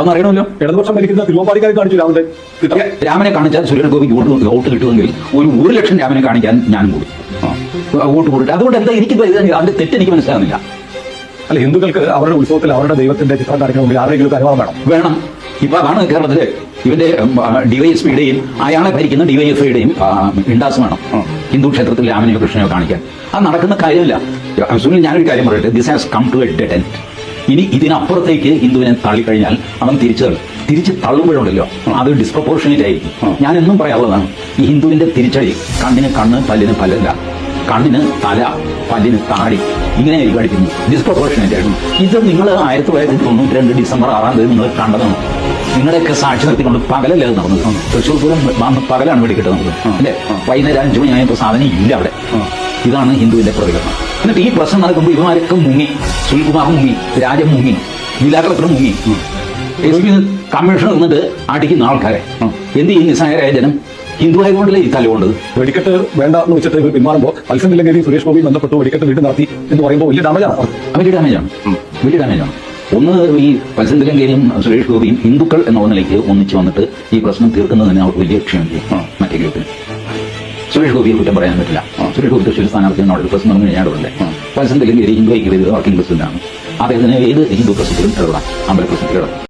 അതൊന്നും അറിയണമല്ലോ. ഇടതുപക്ഷം ഭരിക്കുന്ന തിരുവമ്പാടിക്കാരെ കാണിച്ചു രാമനെ കാണിച്ചാൽ സുരേഷ് ഗോപിക്ക് വോട്ട് കിട്ടുമെങ്കിൽ 1,00,000 രാമനെ കാണിക്കാൻ ഞാനും കൂടും, വോട്ട് കൊടുത്തു. അതുകൊണ്ട് എന്താ എനിക്ക് അതിന്റെ തെറ്റ് എനിക്ക് മനസ്സിലാകുന്നില്ല. അല്ല, ഹിന്ദുക്കൾക്ക് അവരുടെ ഉത്സവത്തിൽ അവരുടെ ദൈവത്തിന്റെ ചിത്രം കാണിക്കണമെങ്കിൽ ആരെങ്കിലും അനുവാദം വേണം. ഇപ്പൊ അതാണ് കേരളത്തില് ഇവന്റെ ഡിവൈഎസ്പിയുടെയും അയാളെ ഭരിക്കുന്ന ഡിവൈഎഫ്ഐയുടെയും ഇൻഡാസ് വേണം ഹിന്ദു ക്ഷേത്രത്തിൽ രാമനെയോ കൃഷ്ണനെയോ കാണിക്കാൻ. അത് നടക്കുന്ന കാര്യമില്ല. സുനിൽ, ഞാനൊരു കാര്യം പറയട്ടെ, this has come to a dead end. ഇനി ഇതിനപ്പുറത്തേക്ക് ഹിന്ദുവിനെ തള്ളിക്കഴിഞ്ഞാൽ അവൻ തിരിച്ച് തള്ളുമ്പോഴുണ്ടല്ലോ അത് ഡിസ്പ്രപ്പോർഷനേറ്റ് ആയിരിക്കും. ഞാൻ എന്നും പറയാനുള്ളതാണ്, ഈ ഹിന്ദുവിന്റെ തിരിച്ചടി കണ്ണിന് കണ്ണ്, പല്ലിന് പല്ലല്ല, കണ്ണിന് തല, പല്ലിന് താടി, ഇങ്ങനെയായിരിക്കും അടിക്കുന്നത്, ഡിസ്പ്രപ്പോർഷനേറ്റ് ആയിരുന്നു. ഇത് നിങ്ങൾ 1992 ഡിസംബർ 6 നിങ്ങൾ കണ്ടതാണ്. നിങ്ങളുടെയൊക്കെ സാക്ഷി നിർത്തിക്കൊണ്ട് പകലല്ലേ അത് നടന്നത്. തൃശ്ശൂർ പൂരം പകലാണ് വെടിക്കെട്ട് നടന്നത് അല്ലേ? വൈകുന്നേരം 5 മണിയായപ്പോൾ സാധനം ഇല്ല അവിടെ. ഇതാണ് ഹിന്ദുവിന്റെ പ്രതികരണം. എന്നിട്ട് ഈ പ്രശ്നം നടക്കുമ്പോൾ ഇവന്മാരൊക്കെ മുങ്ങി, സുനിൽകുമാർ മുങ്ങി, രാജൻ മുങ്ങി, ജില്ലാ കളക്ടർ മുങ്ങി, കമ്മീഷണർ നിന്നിട്ട് അടിക്കുന്ന ആൾക്കാരെ എന്ത് ഈ നിസ്സഹായരായ ജനം ഹിന്ദു ആയതുകൊണ്ടല്ലേ ഈ തലകൊണ്ടത്. വെടിക്കെട്ട് വേണ്ട എന്ന് വെച്ചിട്ട് ഇവർ പിന്മാറുമ്പോൾ മത്സ്യത്തിലെങ്കിലും സുരേഷ് ഗോപി ബന്ധപ്പെട്ടു വെടിക്കെട്ട് വീണ്ടും നടത്തി എന്ന് പറയുമ്പോൾ വലിയ ഡാമേജാണ്. വലിയ ഡാമേജാണ്. ഒന്ന്, ഈ മത്സ്യത്തിലെങ്കിലും സുരേഷ് ഗോപിയും ഹിന്ദുക്കൾ എന്ന നിലയ്ക്ക് ഒന്നിച്ച് വന്നിട്ട് ഈ പ്രശ്നം തീർക്കുന്നതിന് അവർക്ക് വലിയ ക്ഷമയില്ല. മറ്റേ ഗ്രൂപ്പിന് സുരേഷ് ഗോപിയെ കുറ്റം പറയാൻ പറ്റില്ല. സുരേഷ് ഗോപി തൃശ്ശൂർ സ്ഥാനാർത്ഥി എന്നോട് പ്രശ്നം പറഞ്ഞു കഴിഞ്ഞാടുണ്ട്. മത്സ്യത്തിലെങ്കിലും ഹിന്ദു ഐക്യവേദി വർക്കിംഗ് പ്രസിഡന്റാണ്. അദ്ദേഹത്തിന് ഏത് ഹിന്ദു പ്രശ്നത്തിലും ഇടപെടാം, അമ്പല പ്രശ്നത്തിൽ ഇടപെടാം.